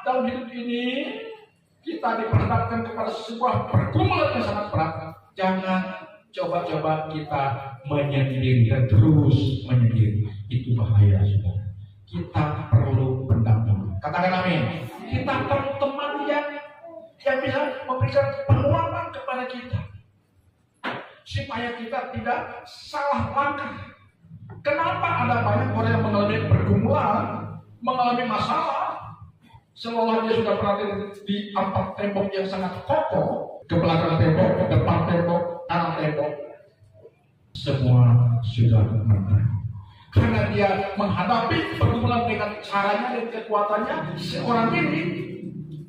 dalam hidup ini kita diperhadapkan kepada sebuah pergumulan yang sangat berat, jangan coba-coba kita menyendiri dan terus menyendiri. Itu bahaya, saudara. Kita perlu pendamping. Katakan amin. Kita perlu teman yang bisa memberikan penguatan kepada kita, supaya kita tidak salah langkah. Kenapa ada banyak orang yang mengalami pergumulan, mengalami masalah, seolah dia sudah berada di empat tembok yang sangat kokoh, ke belakang tembok, ke depan tembok, kanan tembok, semua sudah menang. Karena dia menghadapi pergumulan dengan caranya dan kekuatannya seorang ini,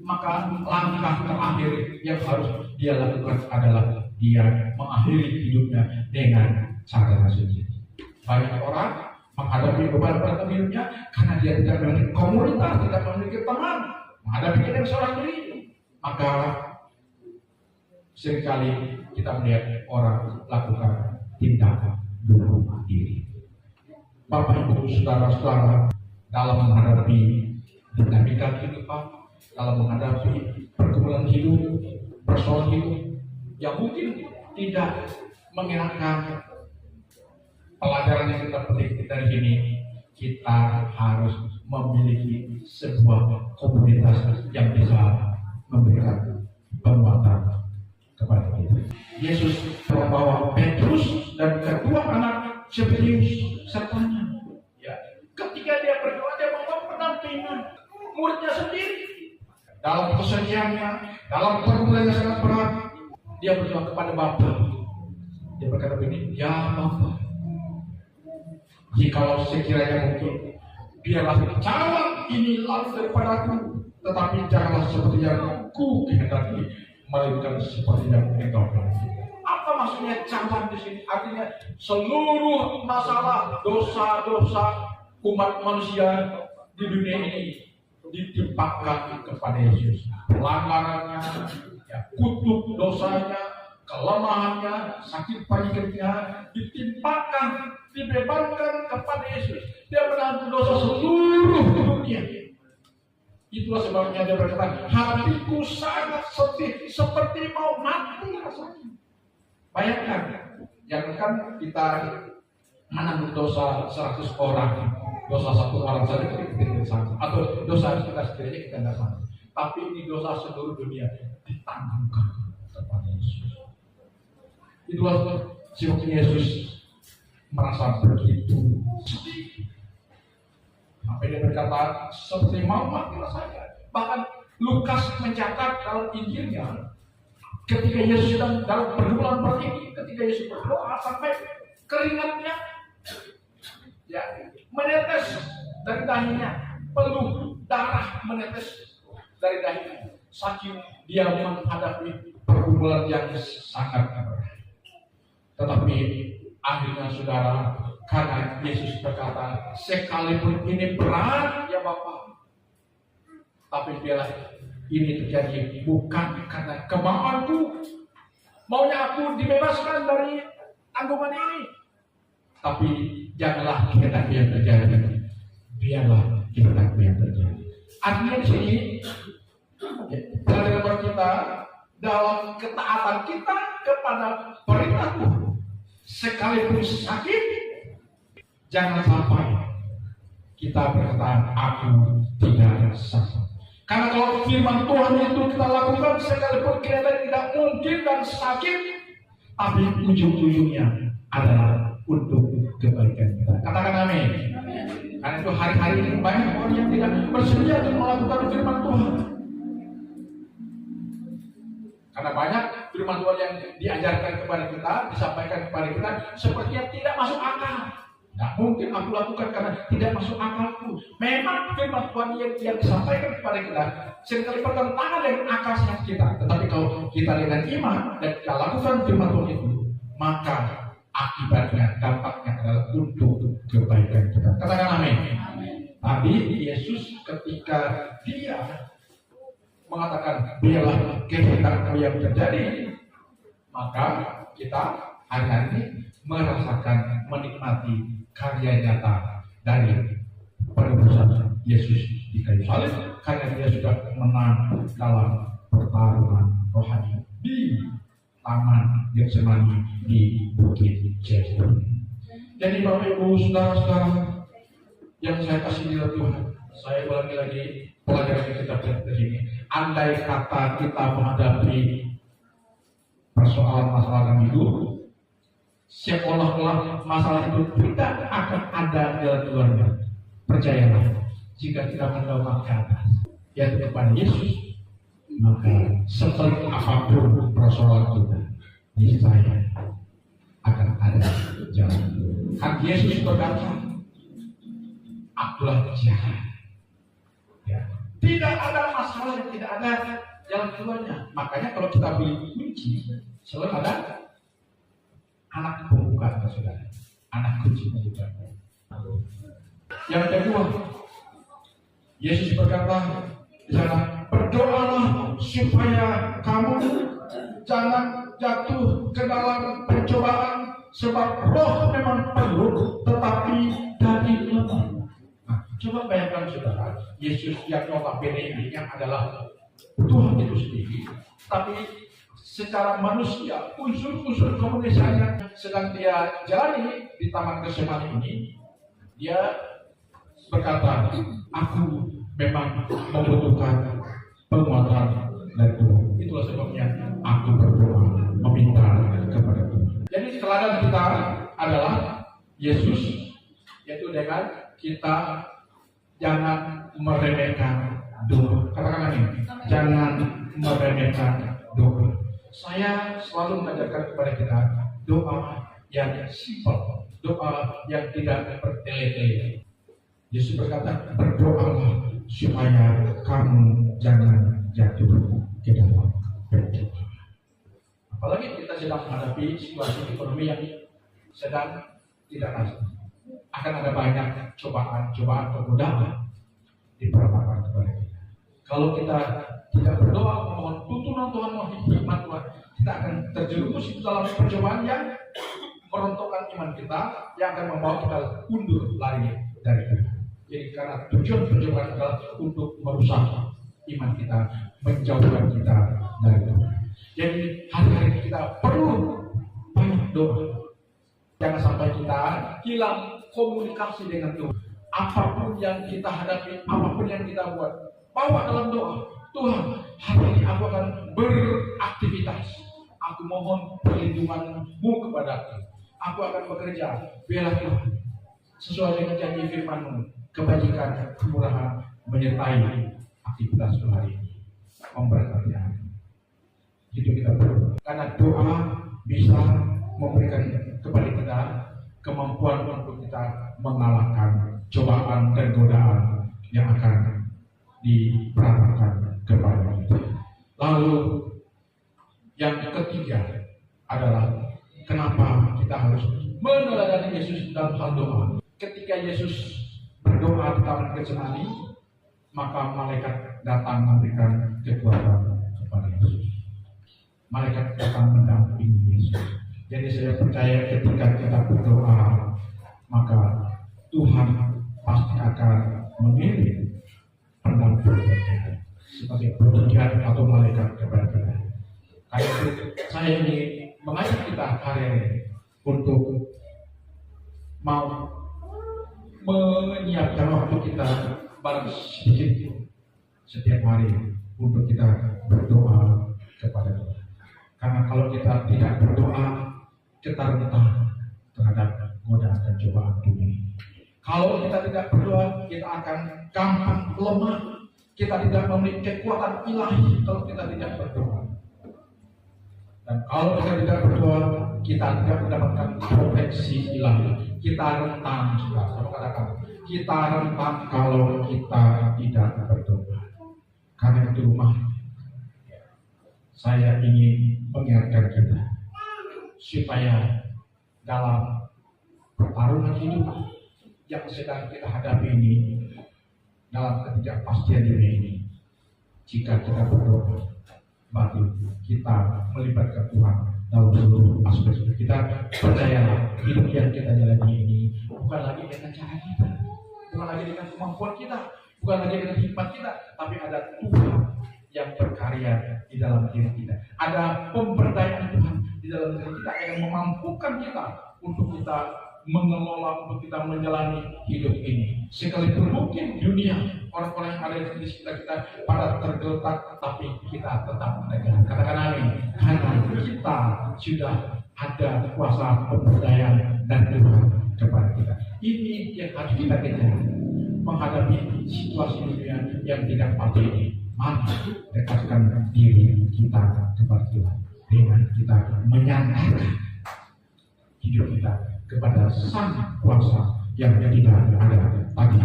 maka langkah terakhir yang harus dia lakukan adalah dia mengakhiri hidupnya dengan cara sendiri. Banyak orang menghadapi beban-beban hidupnya karena dia tidak memiliki komunitas, tidak memiliki teman, menghadapi dengan seorang diri. Maka seringkali kita melihat orang lakukan tindakan bunuh diri. Bapak Ibu saudara-saudara, dalam menghadapi dinamika kehidupan, dalam menghadapi pergumulan hidup, persoalan hidup yang mungkin tidak mengenakan pelajaran yang kita petik dari sini, kita harus memiliki sebuah komunitas yang bisa memberikan penguatan kepada kita. Yesus membawa Petrus dan kedua anak Zebedeus sertanya. Ya, ketika dia berdoa, dia membawa pendampingan muridnya sendiri. Dalam kesedihannya, dalam pergumulan yang sangat berat, dia berdoa kepada Bapa. Dia berkata begini, ya Bapa, jikalau sekiranya mungkin, biarlah cawan ini lalu daripadaku, tetapi janganlah seperti yang ku kehendaki, melainkan seperti yang engkau kehendaki. Apa maksudnya cawan di sini? Artinya seluruh masalah dosa-dosa umat manusia di dunia ini ditimpakan kepada Yesus. Pelanggarannya, ya, kutuk dosanya, kelemahannya, sakit penyakitnya ditimpakan, dibebankan kepada Yesus. Dia menanggung dosa seluruh hidupnya. Itulah sebabnya dia berkata, hatiku sangat sedih, seperti mau mati rasanya. Bayangkan, jangankan kita menanggung dosa 100 orang, dosa satu orang saja kita tidak sanggup, atau dosa kita sendiri kita tidak sanggup. Tapi ini dosa seluruh dunia ditanggung kepada Yesus. Itulah sebabnya Yesus merasa begitu sedih. Sampai dia berkata, seperti mau mati rasanya. Bahkan Lukas mencatat dalam Injilnya, ketika Yesus sedang dalam pergumulan seperti ini, ketika Yesus berdoa sampai keringatnya ya menetes dari dahinya, peluh darah menetes dari dahinya, saking dia menghadapi pergumulan yang sangat berat. Tetapi akhirnya saudara, karena Yesus berkata, sekalipun ini berat ya Bapa, tapi biarlah ini terjadi bukan karena kemauanku, maunya aku dibebaskan dari tanggungan ini, tapi janganlah kehendakku yang terjadi, biarlah kehendakku yang terjadi. Artinya di sini pelajaran kita dalam ketaatan kita kepada perintah Tuhan, sekalipun sakit, jangan sampai kita berkata aku tidak sakit. Karena kalau firman Tuhan itu kita lakukan sekalipun kita tidak mungkin dan sakit, tapi ujung-ujungnya adalah untuk kebaikan kita. Katakan amin. Karena itu hari-hari ini banyak orang yang tidak bersedia untuk melakukan firman Tuhan. Karena banyak firman Tuhan yang diajarkan kepada kita, disampaikan kepada kita, sepertinya tidak masuk akal. Tidak mungkin aku lakukan karena tidak masuk akalku. Memang firman Tuhan yang disampaikan kepada kita seringkali bertentangan dengan akal sehat kita. Tetapi kalau kita dengan iman dan kita lakukan firman Tuhan itu, maka akibatnya, dampaknya adalah untuk kebaikan kita. Katakan amin. Tadi Yesus ketika dia mengatakan biarlah kehendakmu yang terjadi, maka kita hari-hari ini merasakan, menikmati karya nyata dari penebusan Yesus di kayu salib, karena dia sudah menang dalam pertarungan rohani di taman Getsemani di Bukit Zaitun. Jadi Bapak Ibu saudara-saudara yang saya kasih di Tuhan, saya ulangi lagi pelajaran yang kita belajar ini. Andai kata kita menghadapi persoalan masalah dalam hidup, seolah-olah masalah itu tidak akan ada jalan keluarnya. Percayalah, jika kita mendoakan ke atas, yaitu kepada Yesus, maka seperti apapun persoalan kita, niscaya akan ada jalan. Kan Yesus berkata, akulah jalan. Ya. Tidak ada masalah yang tidak ada jalan keluarnya. Makanya kalau kita beli kunci, selalu ada anak pembukaan, saudara. Anak kunci pembukaan. Yang kedua, Yesus berkata di sana, berdoalah supaya kamu jangan jatuh ke dalam pencobaan, sebab roh memang perlu, tetapi daging lemah. Nah, coba bayangkan saudara, Yesus yang notabene ini yang adalah Tuhan itu sendiri, tapi secara manusia, unsur-unsur kemanusiaannya sedang dia jalani di Taman Getsemani ini, dia berkata, aku memang membutuhkan penguatan dari Tuhan. Itulah sebabnya aku berdoa meminta kepada Tuhan. Jadi teladan kita adalah Yesus, yaitu dengan kita jangan meremehkan doa. Katakan ini, jangan meremehkan doa. Saya selalu mengajarkan kepada kita doa yang simpel, doa yang tidak bertele-tele. Yesus berkata, berdoalah supaya kamu jangan jatuh ke dalam pencobaan. Apalagi kita sedang menghadapi situasi ekonomi yang sedang tidak pasti. Akan ada banyak cobaan pergodaan diperlakukan kepada kita. Kalau kita tidak berdoa memohon tuntunan Tuhan, mohon hikmat Tuhan, kita akan terjerumus di dalam percobaan yang merontokkan iman kita, yang akan membawa kita undur lari dari Tuhan. Jadi karena tujuan percobaan adalah untuk merusak iman kita, menjauhkan kita dari Tuhan. Jadi hari-hari kita perlu banyak doa. Jangan sampai kita hilang komunikasi dengan Tuhan. Apapun yang kita hadapi, apapun yang kita buat, bawa dalam doa. Tuhan, hari ini aku akan beraktivitas. Aku mohon perlindungan-Mu kepadaku. Aku akan bekerja, bela Tuhan. Sesuai dengan janji firman-Mu, kebajikan, kemurahan menyertai aktivitas hari ini. Memberkati hati. Itu kita perlu. Karena doa bisa memberikan kepada kita kemampuan untuk kita mengalahkan cobaan dan godaan yang akan diperatakan kepada kita. Lalu yang ketiga adalah kenapa kita harus meneladani Yesus dalam hal doa. Ketika Yesus berdoa di Taman Getsemani, maka malaikat datang memberikan kekuatan kepada Yesus. Malaikat datang mendampingi Yesus. Jadi saya percaya ketika kita berdoa, maka Tuhan pasti akan mengirim pendamping sebagai penunjukan atau malaikat kepada kita. Karena itu saya ingin mengajak kita hari ini untuk mau menyiapkan waktu kita barang sedikit setiap hari untuk kita berdoa kepada Tuhan. Karena kalau kita tidak berdoa, kita rentan terhadap godaan dan cobaan dunia. Kalau kita tidak berdoa, kita akan gampang lemah. Kita tidak memiliki kekuatan ilahi kalau kita tidak berdoa. Dan kalau kita tidak berdoa, kita tidak mendapatkan proteksi ilahi. Kita rentan, saudara. Katakan, kita rentan kalau kita tidak berdoa. Karena itu saya ingin mengingatkan kita supaya dalam pertarungan hidup yang sedang kita hadapi ini, dalam ketidakpastian dunia ini, jika kita berdoa, berarti kita melibatkan Tuhan dalam seluruh aspek hidup kita. Percayalah, hidup yang kita jalani ini bukan lagi dengan cara kita, bukan lagi dengan kemampuan kita, Bukan lagi dengan hikmat kita, tapi ada Tuhan yang berkarya di dalam diri kita. Ada pemberdayaan Tuhan di dalam diri kita yang memampukan kita untuk kita mengelola, untuk kita menjalani hidup ini. Sekalipun mungkin dunia, orang-orang yang ada di sekitar kita pada tergeletak, tapi kita tetap tegar. Katakan amin. Karena kita sudah ada kuasa pemberdayaan dan Tuhan kepada kita. Ini yang harus kita kejar menghadapi situasi dunia yang tidak pasti ini. Mari dekatkan diri kita kepada Tuhan dengan kita menyatakan hidup kita kepada Sang Kuasa yang tidak ada tadi,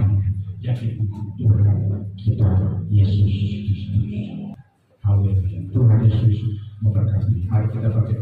yaitu Tuhan kita Yesus Kristus. Haleluya. Tuhan Yesus memberkati. Mari kita berdoa.